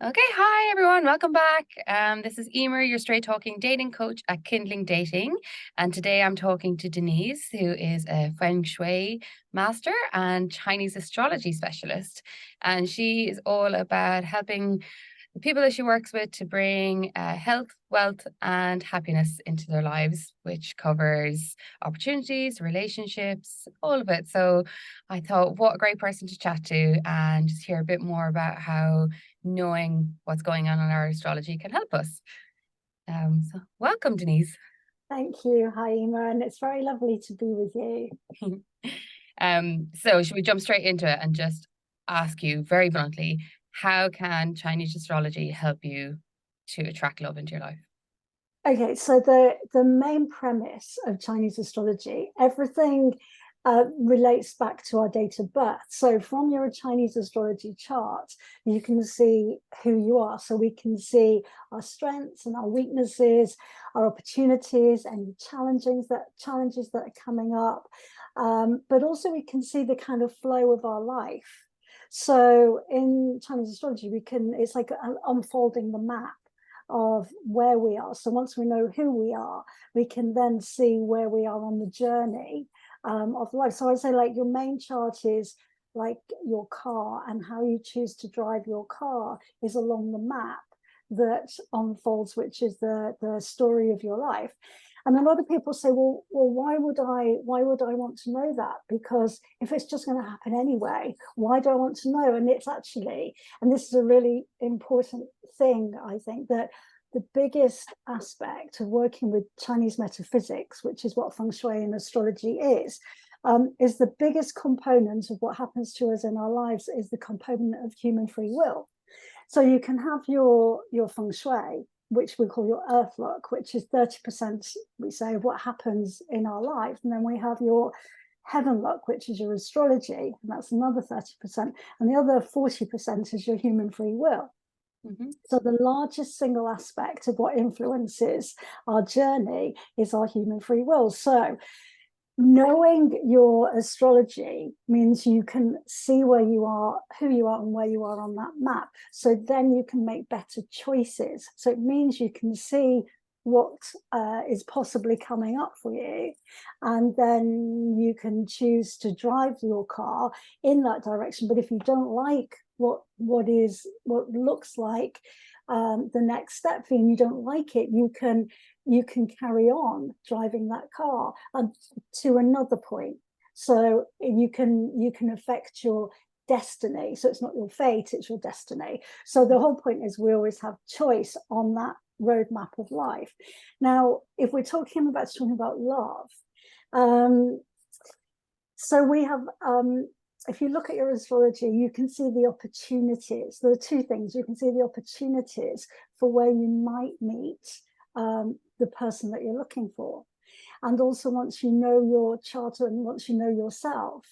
Okay, hi everyone, welcome back. This is Eimear, your straight talking dating coach at Kindling Dating. And today I'm talking to Denise, who is a Feng Shui master and Chinese astrology specialist. And she is all about helping the people that she works with to bring health, wealth, and happiness into their lives, which covers opportunities, relationships, all of it. So I thought, what a great person to chat to and just hear a bit more about how knowing what's going on in our astrology can help us. So welcome, Denise. Thank you. Hi, Emma, and it's very lovely to be with you. So should we jump straight into it and just ask you very bluntly, how can Chinese astrology help you to attract love into your life? Okay, so the main premise of Chinese astrology, everything relates back to our date of birth. So from your Chinese astrology chart, you can see who you are. So we can see our strengths and our weaknesses, our opportunities, and challenges that are coming up. But also we can see the kind of flow of our life. So in Chinese astrology, it's like unfolding the map of where we are. So once we know who we are, we can then see where we are on the journey of life. So I say, like, your main chart is like your car, and how you choose to drive your car is along the map that unfolds, which is the story of your life. And a lot of people say, well, why would I want to know that? Because if it's just going to happen anyway, why do I want to know? And it's actually, and this is a really important thing, I think, that the biggest aspect of working with Chinese metaphysics, which is what Feng Shui and astrology is the biggest component of what happens to us in our lives is the component of human free will. So you can have your Feng Shui, which we call your earth look, which is 30%, we say, of what happens in our life. And then we have your heaven look, which is your astrology, and that's another 30%. And the other 40% is your human free will. Mm-hmm. So the largest single aspect of what influences our journey is our human free will. So knowing your astrology means you can see where you are, who you are, and where you are on that map. So then you can make better choices. So it means you can see what is possibly coming up for you, and then you can choose to drive your car in that direction. But if you don't like what looks like the next step for you, and you don't like it, you can carry on driving that car to another point. So you can affect your destiny. So it's not your fate, it's your destiny. So the whole point is we always have choice on that roadmap of life. Now, if we're talking about love, so we have if you look at your astrology, you can see the opportunities. There are two things. You can see the opportunities for where you might meet the person that you're looking for. And also, once you know your chart and once you know yourself,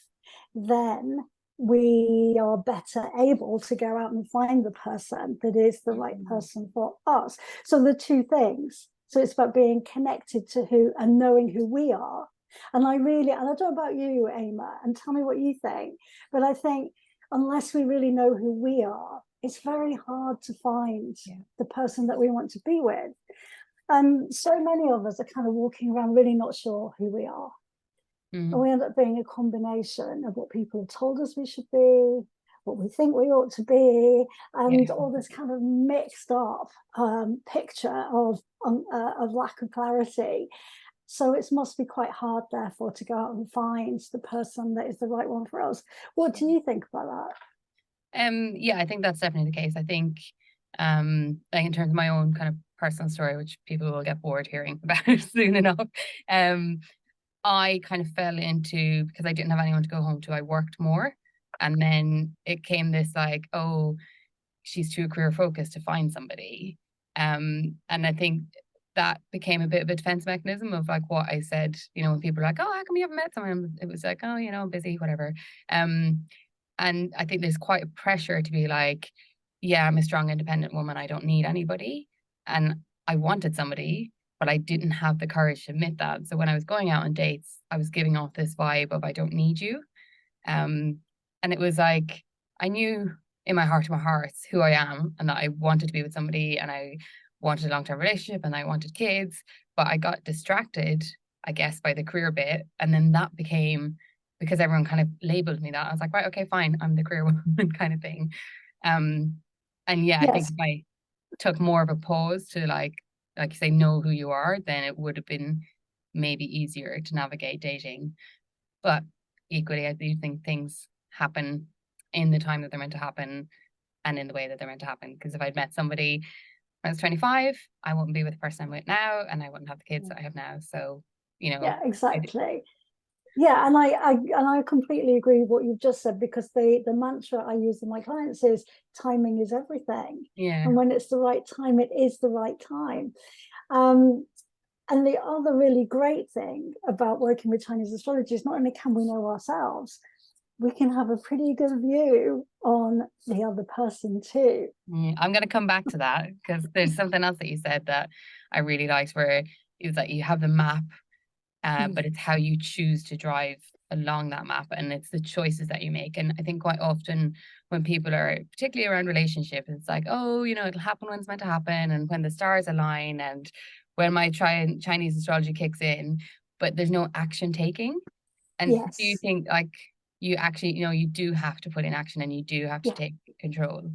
then we are better able to go out and find the person that is the right person for us. So the two things. So it's about being connected to who and knowing who we are. And I don't know about you, Eimear, and tell me what you think, but I think unless we really know who we are, it's very hard to find the person that we want to be with. And so many of us are kind of walking around really not sure who we are. And we end up being a combination of what people have told us we should be, what we think we ought to be, and all this kind of mixed up picture of lack of clarity. So it must be quite hard, therefore, to go out and find the person that is the right one for us. What do you think about that? Yeah, I think that's definitely the case. I think, like in terms of my own kind of personal story, which people will get bored hearing about soon enough, I kind of fell into, because I didn't have anyone to go home to, I worked more. And then it came this like, oh, she's too career focused to find somebody. And I think that became a bit of a defense mechanism of like what I said, when people are like, oh, how come you haven't met someone? It was like, oh, I'm busy, whatever. And I think there's quite a pressure to be like, yeah, I'm a strong, independent woman. I don't need anybody. And I wanted somebody, but I didn't have the courage to admit that. So when I was going out on dates, I was giving off this vibe of I don't need you. And it was like, I knew in my heart of my hearts who I am, and that I wanted to be with somebody, and I wanted a long-term relationship, and I wanted kids, but I got distracted, I guess, by the career bit. And then that became, because everyone kind of labeled me that, I was like, right, okay, fine, I'm the career woman kind of thing. And yeah, I think Yes. if I took more of a pause to like you say, know who you are, then it would have been maybe easier to navigate dating. But equally, I do think things happen in the time that they're meant to happen and in the way that they're meant to happen. Because if I'd met somebody when I was 25, I wouldn't be with the person I'm with now, and I wouldn't have the kids that I have now. So, you know, Yeah, exactly. Yeah, and I completely agree with what you've just said, because the mantra I use with my clients is timing is everything. yeah, And when it's the right time, it is the right time. Um, and the other really great thing about working with Chinese astrology is not only can we know ourselves, we can have a pretty good view on the other person too. yeah. I'm going to come back to that because there's something else that you said that I really liked, where it was like you have the map, but it's how you choose to drive along that map, and it's the choices that you make. And I think quite often when people are, particularly around relationships, it's like, oh, you know, it'll happen when it's meant to happen, and when the stars align, and when my Chinese astrology kicks in, but there's no action taking. And do you Yes. think like you actually, you know, you do have to put in action, and you do have to Yeah. take control?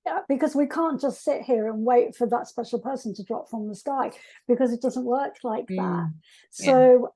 Yeah, because we can't just sit here and wait for that special person to drop from the sky, because it doesn't work like that. Yeah, So,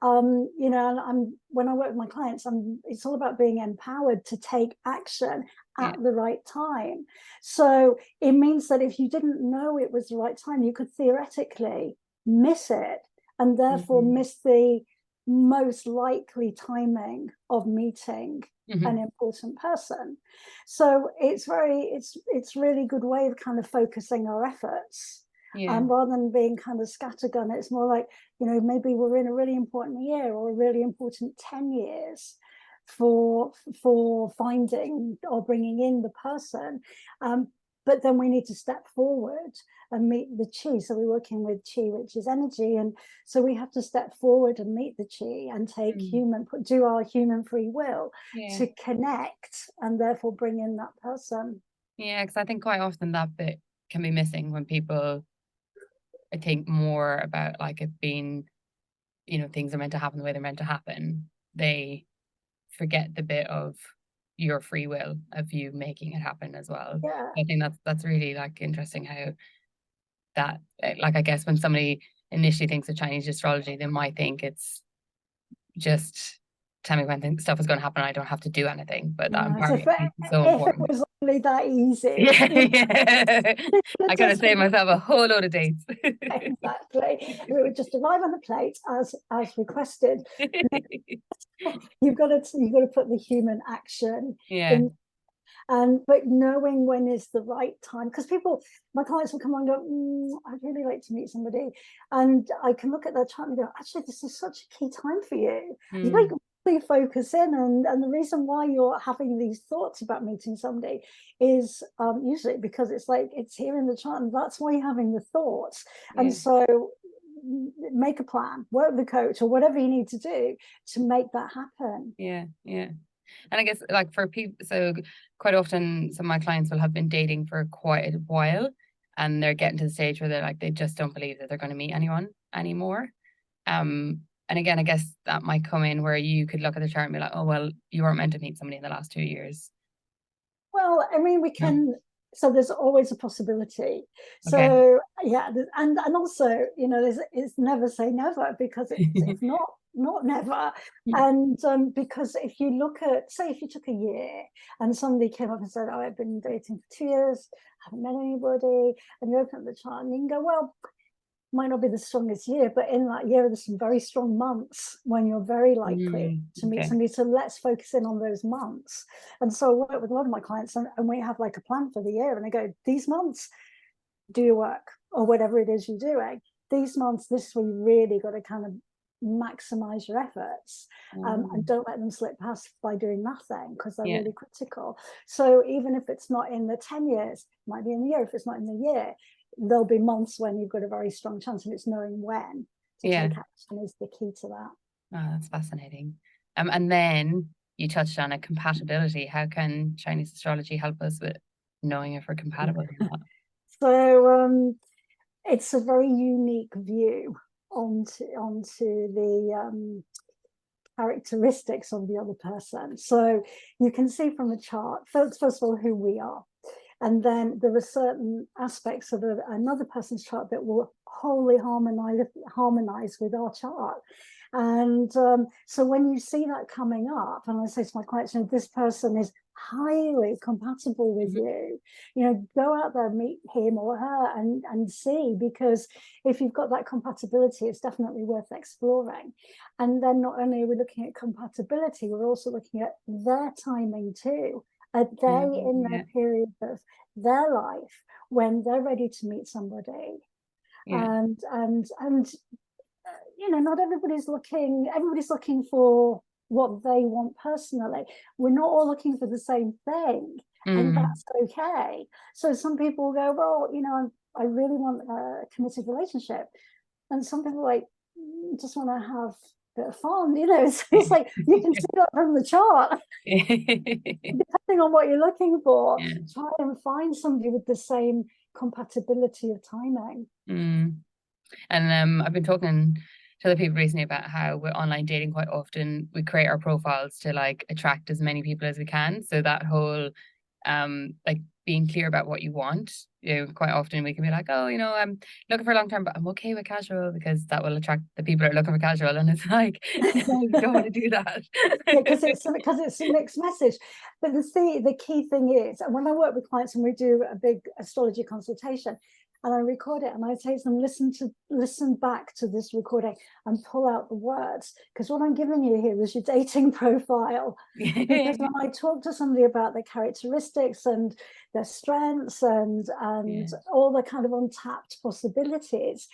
you know, when I work with my clients, it's all about being empowered to take action yeah, at the right time. So it means that if you didn't know it was the right time, you could theoretically miss it, and therefore mm-hmm. miss the most likely timing of meeting Mm-hmm. an important person. So it's really good way of kind of focusing our efforts, Yeah, rather than being kind of scattergun. It's more like, you know, maybe we're in a really important year or a really important 10 years for finding or bringing in the person. But then we need to step forward and meet the chi. So we're working with chi, which is energy. And so we have to step forward and meet the chi and take do our human free will yeah. to connect and therefore bring in that person. Yeah, because I think quite often that bit can be missing when people, I think, more about like it being, you know, things are meant to happen the way they're meant to happen. They forget the bit of your free will, of you making it happen as well. Yeah. I think that's really like interesting how that, like, I guess when somebody initially thinks of Chinese astrology, they might think it's just tell me when stuff is going to happen. I don't have to do anything, but that So empowerment piece is so if it important. was only that easy, Yeah, you yeah. know, I could have just saved myself a whole load of dates. exactly. We would just arrive on the plate as requested. You've got to put the human action Yeah. in. And but knowing when is the right time, because my clients will come on and go, I'd really like to meet somebody, and I can look at their chart and go, actually, this is such a key time for you. You like really focus in, and the reason why you're having these thoughts about meeting somebody is usually because it's like it's here in the chart, and that's why you're having the thoughts. And Yeah. so make a plan, work with the coach or whatever you need to do to make that happen. Yeah. Yeah. And I guess like for people, so quite often some of my clients will have been dating for quite a while, and they're getting to the stage where they're like, they just don't believe that they're going to meet anyone anymore. And again, I guess that might come in where you could look at the chart and be like, oh, well, you weren't meant to meet somebody in the last 2 years. Well, I mean, we No. can. So there's always a possibility. Okay. So yeah, and also, you know, it's never say never, because it's not never. And because if you look at, say, if you took a year and somebody came up and said, oh, I've been dating for 2 years, haven't met anybody, and you open up the chart and you can go, well, might not be the strongest year, but in that year, there's some very strong months when you're very likely to meet Okay. somebody. So let's focus in on those months. And so I work with a lot of my clients, and we have like a plan for the year. And I go, these months, do your work or whatever it is you're doing. These months, this is where you really got to kind of maximize your efforts, and don't let them slip past by doing nothing, because they're Yeah. really critical. So even if it's not in the 10 years, it might be in the year. If it's not in the year, there'll be months when you've got a very strong chance, and it's knowing when to Yeah. take action is the key to that. Oh, that's fascinating. And then you touched on a compatibility. How can Chinese astrology help us with knowing if we're compatible or not. So it's a very unique view onto the characteristics of the other person. So you can see from the chart, first of all, who we are. And then there are certain aspects of another person's chart that will wholly harmonize with our chart. And so when you see that coming up, and I say to my clients, this person is highly compatible with you, go out there, meet him or her and see, because if you've got that compatibility, it's definitely worth exploring. And then not only are we looking at compatibility, we're also looking at their timing too. Are they in their period of their life when they're ready to meet somebody? And not everybody's looking for what they want personally. We're not all looking for the same thing, and that's okay. So some people go, well, I really want a committed relationship, and some people just want to have a bit of fun, so it's like you can see that from the chart. Depending on what you're looking for, try and find somebody with the same compatibility of timing. And I've been talking to other people recently about how with online dating, quite often we create our profiles to attract as many people as we can. So that whole being clear about what you want, quite often we can be like, I'm looking for a long term, but I'm okay with casual, because that will attract the people that are looking for casual. And it's like, no, you don't want to do that. because it's a mixed message. But the key thing is, when I work with clients and we do a big astrology consultation, and I record it, and I say to them, listen back to this recording and pull out the words, because what I'm giving you here is your dating profile. Because when I talk to somebody about their characteristics and their strengths and all the kind of untapped possibilities,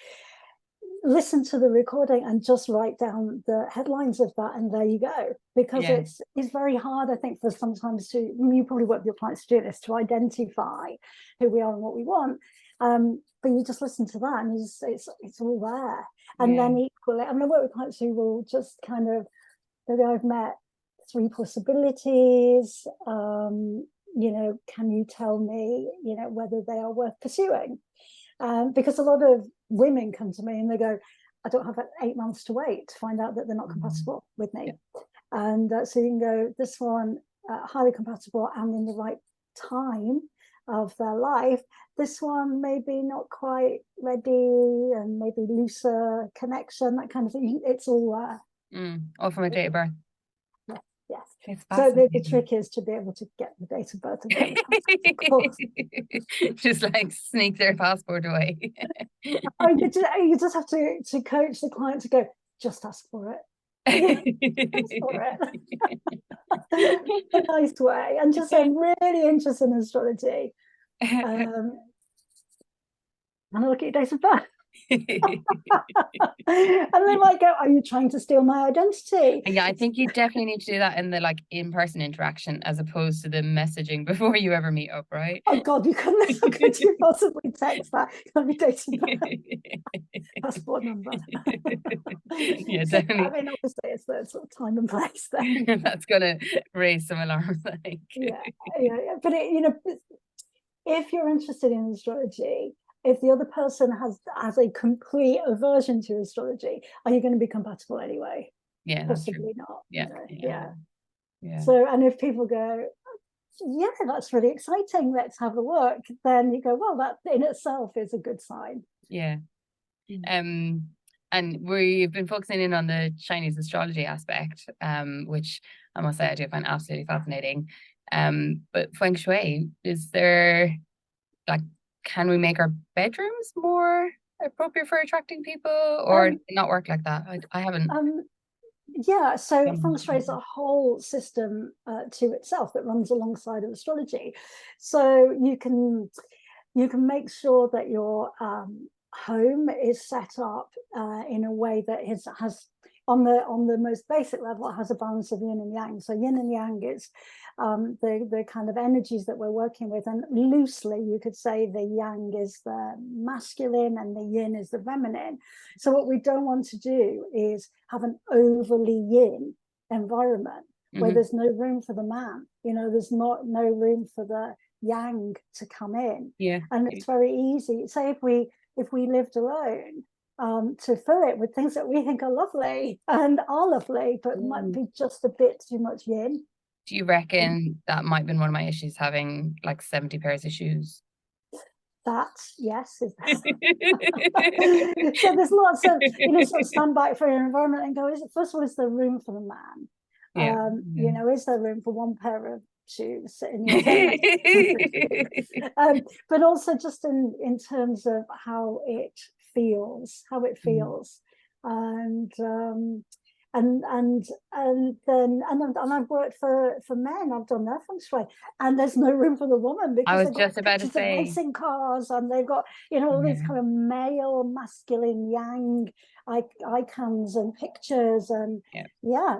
listen to the recording and just write down the headlines of that, and there you go. Because it's very hard, I think, for sometimes you probably work with your clients to do this, to identify who we are and what we want. But you just listen to that, and it's all there. And then equally, I work with clients who will just kind of, maybe I've met 3 possibilities. Can you tell me, whether they are worth pursuing? Because a lot of women come to me and they go, I don't have 8 months to wait to find out that they're not compatible with me. And so you can go, this one, highly compatible and in the right time of their life. This one maybe not quite ready, and maybe looser connection, that kind of thing. It's all there. All from a date of birth. Yes. So the trick is to be able to get the date of birth of the of course. Just sneak their passport away. You just have to coach the client to go, just ask for it. Ask for it. A nice way, and just say, I'm really interested in astrology. And I look at your date of birth. And they might go, are you trying to steal my identity? I think you definitely need to do that in the in-person interaction, as opposed to the messaging before you ever meet up, right? Oh God, how could you possibly text that? Your date of birth, passport number. Definitely. Obviously it's the sort of time and place thing. That's gonna raise some alarms, I think. But if you're interested in astrology, if the other person has a complete aversion to astrology, are you going to be compatible anyway? Possibly not. Yeah. So, and if people go, that's really exciting, let's have a look, then you go, well, that in itself is a good sign. And we've been focusing in on the Chinese astrology aspect, which I must say I do find absolutely fascinating. But Feng Shui, is there, can we make our bedrooms more appropriate for attracting people, or does it not work like that? I haven't. So Feng Shui is a whole system to itself that runs alongside of astrology. So you can make sure that your home is set up in a way that has on the most basic level, it has a balance of yin and yang. So yin and yang is the kind of energies that we're working with, and loosely you could say the yang is the masculine and the yin is the feminine. So what we don't want to do is have an overly yin environment where there's no room for the man. There's no room for the yang to come in. Yeah. And it's very easy. Say if we lived alone, to fill it with things that we think are lovely and are lovely, but might be just a bit too much yin. Do you reckon that might have been one of my issues, having like 70 pairs of shoes? That, yes. So there's lots of, sort of stand back for your environment and go, first of all, is there room for the man? Is there room for one pair of shoes in your but also just in terms of how it feels, and then I've worked for men. I've done their feng shui, and there's no room for the woman because they've got pictures of racing cars, and they've got all these kind of male, masculine, yang icons and pictures, and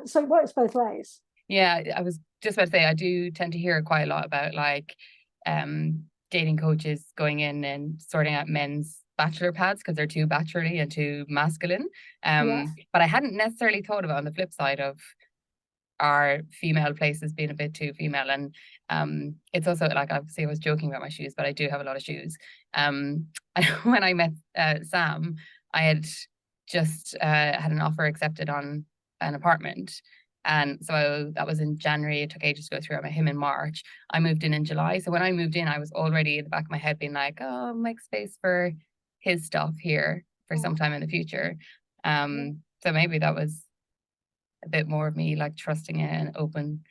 so it works both ways. Yeah, I was just about to say, I do tend to hear quite a lot about like dating coaches going in and sorting out men's bachelor pads because they're too bachelorly and too masculine. But I hadn't necessarily thought about on the flip side of our female places being a bit too female. And it's also like, obviously I was joking about my shoes, but I do have a lot of shoes. When I met Sam, I had just had an offer accepted on an apartment. And so that was in January. It took ages to go through. I met him in March. I moved in July. So when I moved in, I was already in the back of my head being like, oh, make space for his stuff here for some time in the future. So maybe that was a bit more of me like trusting it and open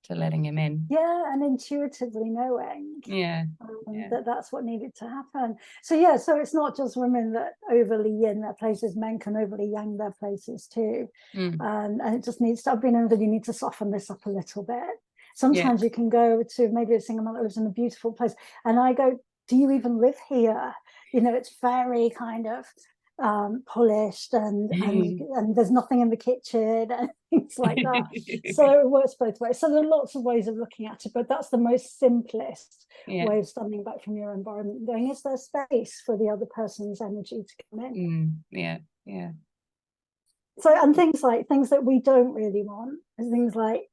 to letting him in. Yeah, and intuitively knowing that that's what needed to happen. So so it's not just women that overly yin their places, men can overly yang their places too. And it just needs to, I've been over, you need to soften this up a little bit. Sometimes you can go to maybe a single mother that lives in a beautiful place, and I go, do you even live here? It's very kind of polished and there's nothing in the kitchen and things like that. So it works both ways. So there are lots of ways of looking at it, but that's the most simplest way of standing back from your environment, going, is there space for the other person's energy to come in? So, and things that we don't really want is things like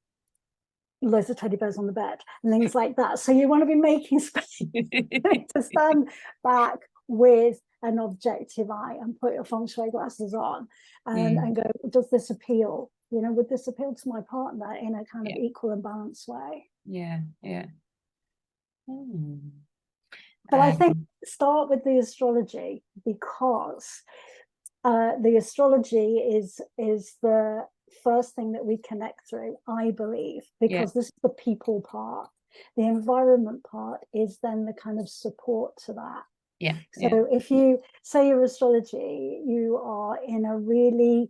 loads of teddy bears on the bed and things like that. So you want to be making space to stand back with an objective eye and put your feng shui glasses on and go, does this appeal? Would this appeal to my partner in a kind of equal and balanced way? But I think start with the astrology, because the astrology is the first thing that we connect through, I believe, because this is the people part. The environment part is then the kind of support to that. So if you say your astrology, you are in a really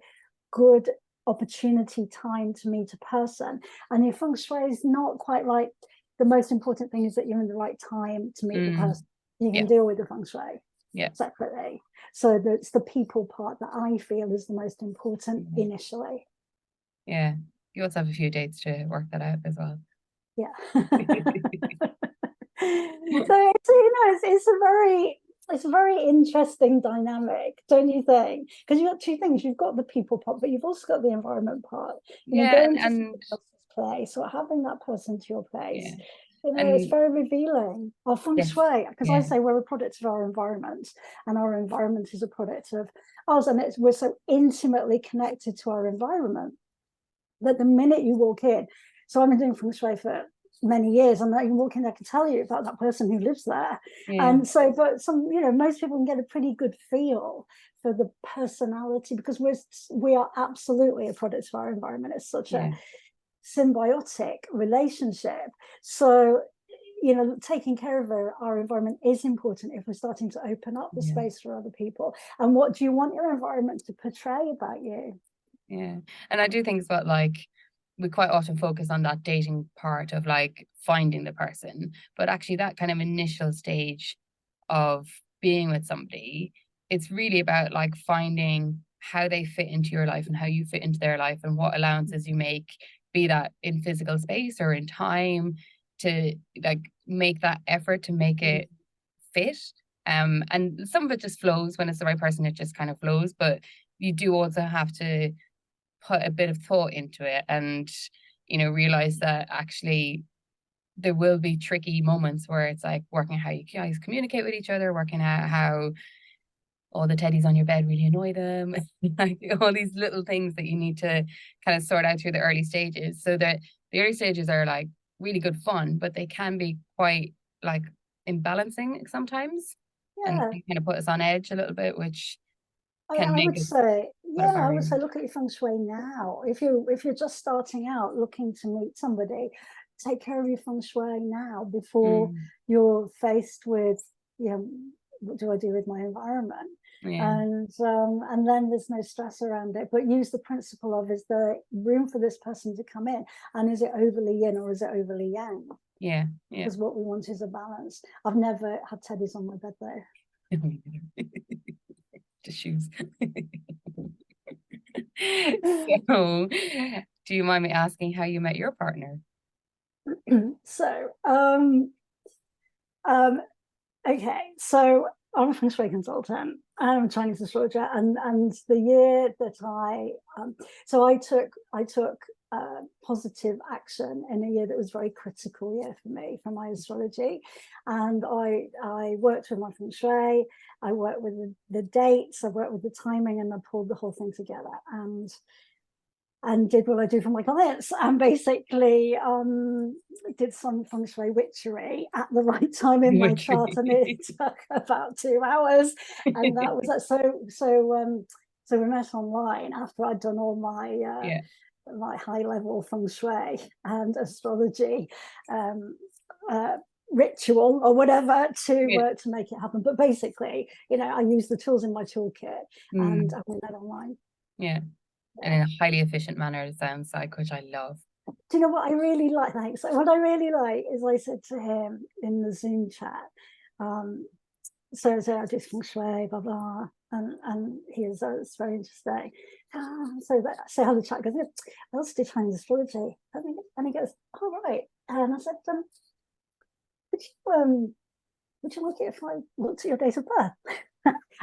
good opportunity time to meet a person, and your feng shui is not quite like, the most important thing is that you're in the right time to meet the person. You can deal with the feng shui separately. So that's the people part that I feel is the most important initially. You also have a few dates to work that out as well. So it's a very interesting dynamic, don't you think? Because you've got two things. You've got the people part, but you've also got the environment part. Going to someone else's place or having that person to your place. It's very revealing. Our feng shui, because I say we're a product of our environment, and our environment is a product of us, and we're so intimately connected to our environment that the minute you walk in, so I've been doing feng shui for many years, and I can walk in, I can tell you about that person who lives there. And so, but most people can get a pretty good feel for the personality, because we are absolutely a product of our environment. It's such a symbiotic relationship. So taking care of our environment is important if we're starting to open up the space for other people. And what do you want your environment to portray about you? And I do think it's about, like, we quite often focus on that dating part of like finding the person, but actually that kind of initial stage of being with somebody, it's really about like finding how they fit into your life and how you fit into their life, and what allowances you make, be that in physical space or in time, to like make that effort to make it fit. And some of it just flows when it's the right person, it just kind of flows, but you do also have to put a bit of thought into it and realize that actually there will be tricky moments where it's like working how you guys communicate with each other, working out how all the teddies on your bed really annoy them, like all these little things that you need to kind of sort out through the early stages. So that the early stages are like really good fun, but they can be quite like imbalancing sometimes, and Yeah. they kind of put us on edge a little bit, which can I make would us say, put a yeah, I would barrier. say look at your feng shui now. If you're just starting out looking to meet somebody, take care of your feng shui now before Mm, you're faced with, you know, what do I do with my environment? yeah, And then there's no stress around it. But use the principle of, is there room for this person to come in? And is it overly yin or is it overly yang? yeah, yeah. Because what we want is a balance. I've never had teddies on my bed though. Just shoes. So, do you mind me asking how you met your partner? So, okay, so I'm a feng shui consultant. I'm a Chinese astrologer, and the year that I took positive action in a year that was very critical year for me for my astrology, and I worked with my feng shui. I worked with the dates. I worked with the timing, and I pulled the whole thing together. And did what I do for my clients, and basically did some feng shui witchery at the right time in my chart, and it took about 2 hours, and that was it. So we met online after I'd done all Yeah, my high level feng shui and astrology ritual or whatever yeah. to make it happen. But basically, I use the tools in my toolkit, and Mm, we met online. yeah. And Yeah. in a highly efficient manner, it sounds like, which I love. Do you know what I really like? Thanks. What I really like is I said to him in the Zoom chat, um, so I do feng shui, blah blah, and he was it's very interesting. So how the chat goes, I also do Chinese astrology, and he goes, oh right, and I said, would would you like it if I looked at your date of birth?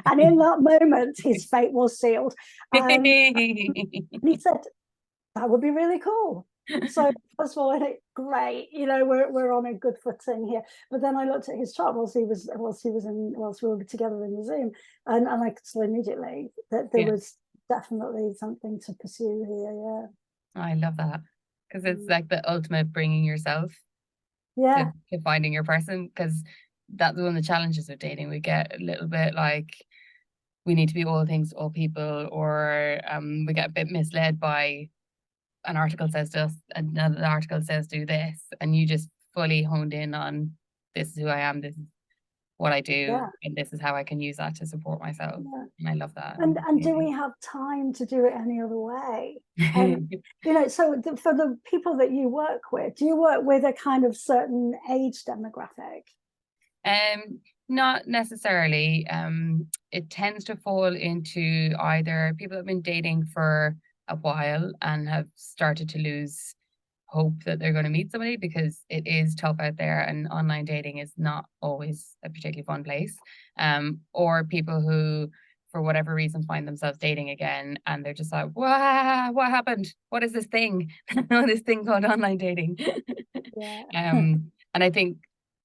And in that moment, his fate was sealed, and he said, that would be really cool. So first of all, I think great, we're on a good footing here. But then I looked at his chart whilst we were together in the Zoom, and I saw immediately that there Yeah, was definitely something to pursue here. I love that because Yeah, it's like the ultimate bringing yourself to, yeah, to finding your person. Because that's one of the challenges with dating. We get a little bit like we need to be all things to all people, or we get a bit misled by an article says this, another article says do this, and you just fully honed in on this is who I am, this is what I do, yeah, and this is how I can use that to support myself. yeah. And I love that. And do we have time to do it any other way? And Amazing. so for the people that you work with, do you work with a kind of certain age demographic? Not necessarily. It tends to fall into either people have been dating for a while and have started to lose hope that they're going to meet somebody because it is tough out there and online dating is not always a particularly fun place. Or people who, for whatever reason, find themselves dating again and they're just like, wow, what happened? What is this thing? This thing called online dating. Yeah, And I think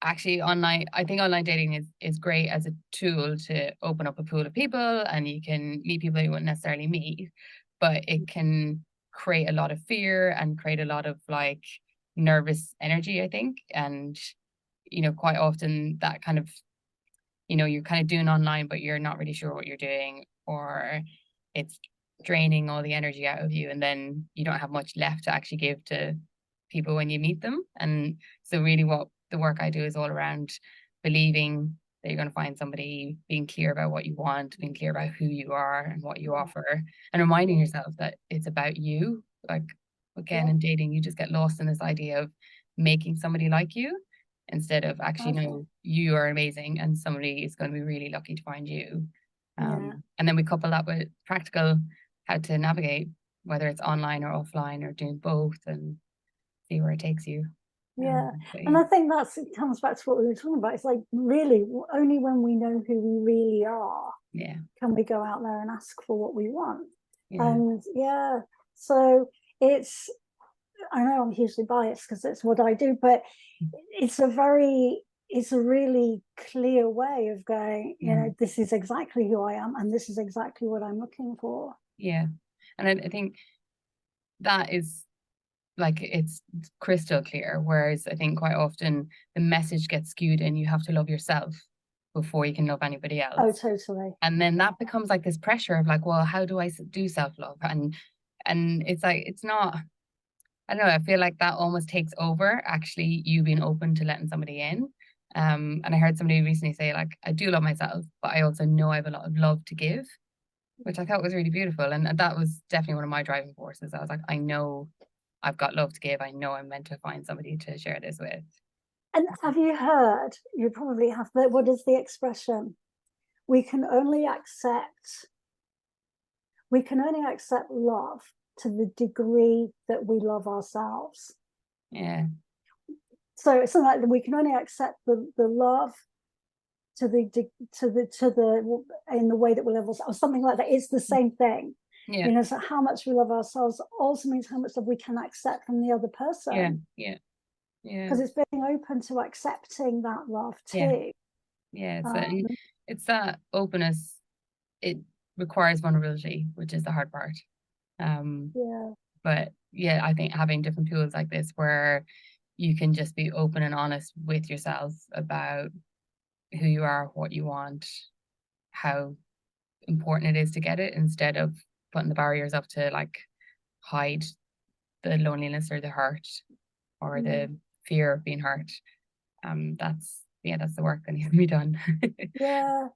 actually I think online dating is great as a tool to open up a pool of people and you can meet people you wouldn't necessarily meet, but it can create a lot of fear and create a lot of like nervous energy, I think. And quite often that kind of you're kind of doing online but you're not really sure what you're doing, or it's draining all the energy out of you and then you don't have much left to actually give to people when you meet them. And so really what the work I do is all around believing that you're going to find somebody, being clear about what you want, being clear about who you are and what you yeah, offer, and reminding yeah, yourself that it's about you. Like again, yeah. in dating, you just get lost in this idea of making somebody like you instead of actually Okay. know you are amazing and somebody is going to be really lucky to find you. Yeah, And then we couple that with practical how to navigate, whether it's online or offline or doing both, and see where it takes you. yeah. But And yeah, I think it comes back to what we were talking about. It's like really only when we know who we really are yeah, can we go out there and ask for what we want. yeah, And yeah, so it's I know I'm hugely biased because it's what I do, but it's a really clear way of going, you know, this is exactly who I am and this is exactly what I'm looking for. Yeah. And I think that is like, it's crystal clear. Whereas I think quite often the message gets skewed and you have to love yourself before you can love anybody else. Oh, totally. And then that becomes like this pressure of like, well, how do I do self-love? And it's like, it's not, I don't know, I feel like that almost takes over actually you being open to letting somebody in. And I heard somebody recently say, like, I do love myself, but I also know I have a lot of love to give, which I thought was really beautiful. And that was definitely one of my driving forces. I was like, I know I've got love to give. I know I'm meant to find somebody to share this with. And have you heard, you probably have, but what is the expression? We can only accept love to the degree that we love ourselves. Yeah. So it's something like we can only accept the love to the in the way that we love ourselves, or something like that. It's the same thing. Yeah. You know, so how much we love ourselves also means how much love we can accept from the other person. Yeah. Yeah. Yeah. Because it's being open to accepting that love too. Yeah. So it's that openness. It requires vulnerability, which is the hard part. Yeah. But yeah, I think having different tools like this where you can just be open and honest with yourself about who you are, what you want, how important it is to get it, instead of putting the barriers up to like hide the loneliness or the hurt or the fear of being hurt. That's the work that needs to be done. Yeah.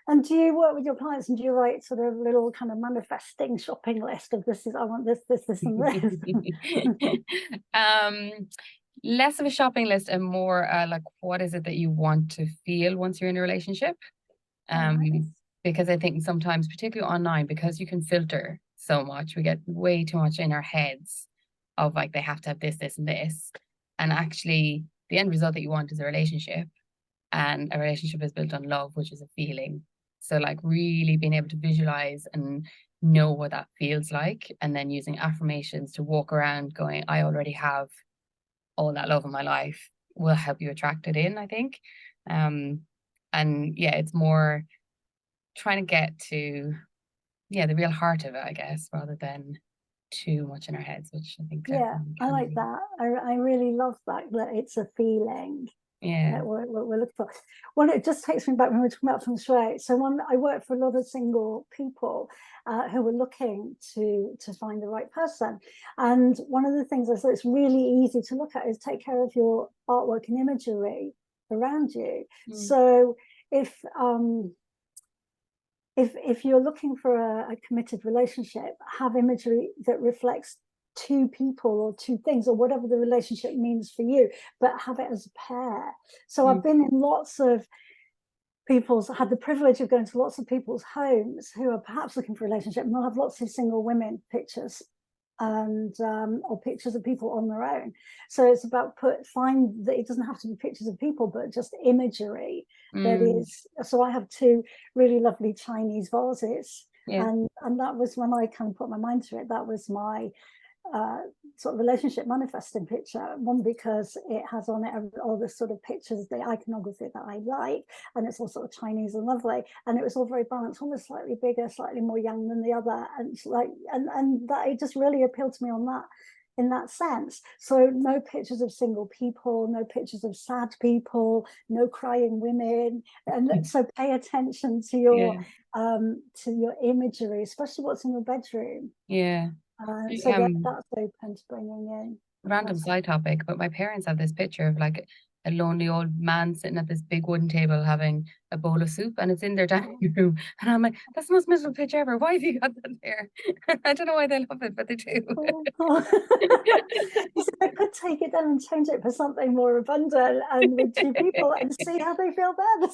And do you work with your clients and do you write sort of little kind of manifesting shopping list of this is, I want this, this, this, and this? Less of a shopping list and more like, what is it that you want to feel once you're in a relationship? Nice. Because I think sometimes, particularly online, because you can filter so much, we get way too much in our heads of like, they have to have this, this, and this. And actually, the end result that you want is a relationship. And a relationship is built on love, which is a feeling. So like really being able to visualize and know what that feels like, and then using affirmations to walk around going, I already have all that love in my life, will help you attract it in, I think. And yeah, it's more trying to get to the real heart of it, I guess, rather than too much in our heads, which I think I like that. I really love that it's a feeling. Yeah. We're looking for. Well, it just takes me back when we were talking about Feng Shui. So I worked for a lot of single people who were looking to find the right person. And one of the things I thought it's really easy to look at is take care of your artwork and imagery around you. So if you're looking for a committed relationship, have imagery that reflects two people or two things or whatever the relationship means for you, but have it as a pair. So I've been in had the privilege of going to lots of people's homes who are perhaps looking for a relationship, and they'll have lots of single women pictures and or pictures of people on their own. So it's about find that it doesn't have to be pictures of people, but just imagery that is. So I have two really lovely Chinese vases, and that was when I kind of put my mind to it. That was my sort of relationship manifesting picture. One, because it has on it all the sort of pictures, the iconography that I like, and it's all sort of Chinese and lovely, and it was all very balanced, almost slightly bigger, slightly more yang than the other, and like and that it just really appealed to me on that, in that sense. So no pictures of single people, no pictures of sad people, no crying women, and so pay attention to your imagery, especially what's in your bedroom. So that's open to bringing in. Random side topic, but my parents have this picture of like a lonely old man sitting at this big wooden table having a bowl of soup, and it's in their dining room. And I'm like, that's the most miserable picture ever. Why have you got that there? I don't know why they love it, but they do. So I could take it down and change it for something more abundant and with two people and see how they feel there.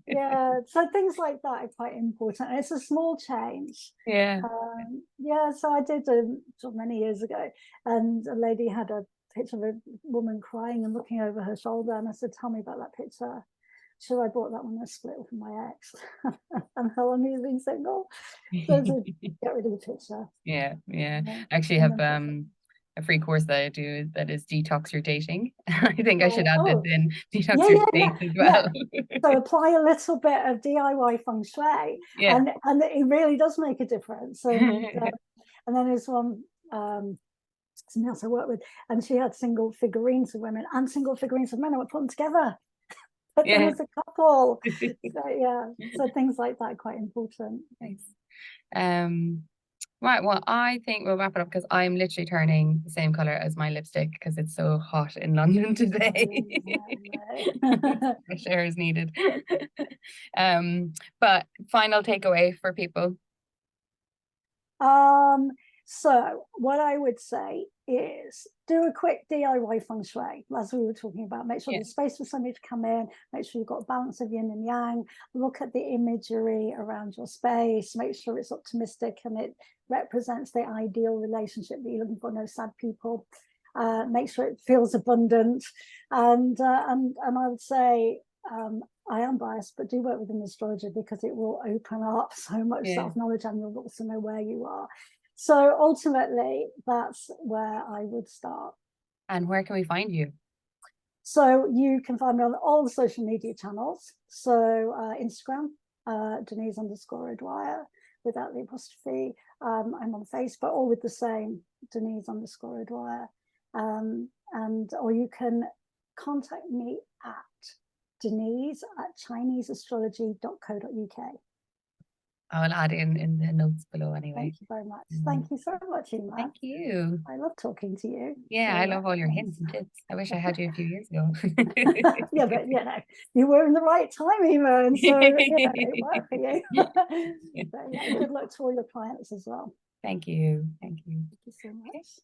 Yeah, so things like that are quite important. And it's a small change. So I did many years ago, and a lady had a picture of a woman crying and looking over her shoulder, and I said, tell me about that picture. Sure, I bought that when I split with my ex and how long he's been single. So get rid of the picture. I actually have a free course that I do that is Detox Your Dating. I think I should Oh, add this oh, in, Detox yeah, Your yeah, yeah, Dates as yeah. well. So apply a little bit of DIY feng shui, Yeah. and it really does make a difference. And then there's one somebody else I work with, and she had single figurines of women and single figurines of men that were put them together, put them Yeah. as a couple. So yeah, so things like that are quite important. Nice. Right, well, I think we'll wrap it up because I'm literally turning the same color as my lipstick because it's so hot in London today. Fresh air is needed. But final takeaway for people. So what I would say is do a quick DIY feng shui, as we were talking about. Make sure there's space for somebody to come in, make sure you've got a balance of yin and yang, look at the imagery around your space, make sure it's optimistic and it represents the ideal relationship that you're looking for, no sad people. Make sure it feels abundant. And I would say, I am biased, but do work with an astrologer because it will open up so much self-knowledge, and you'll also know where you are. So ultimately, that's where I would start. And where can we find you? So you can find me on all the social media channels. So Instagram, Denise_O'Dwyer without the apostrophe. I'm on Facebook, all with the same Denise_O'Dwyer. Or you can contact me at Denise@ChineseAstrology.co.uk. I will add in the notes below anyway. Thank you very much. Thank you so much, Eimear. Thank you. I love talking to you. Yeah, I love all your hints and tips. I wish I had you a few years ago. Yeah, but you were in the right time, Eimear, and so it worked for you. But, good luck to all your clients as well. Thank you. Thank you. Thank you so much.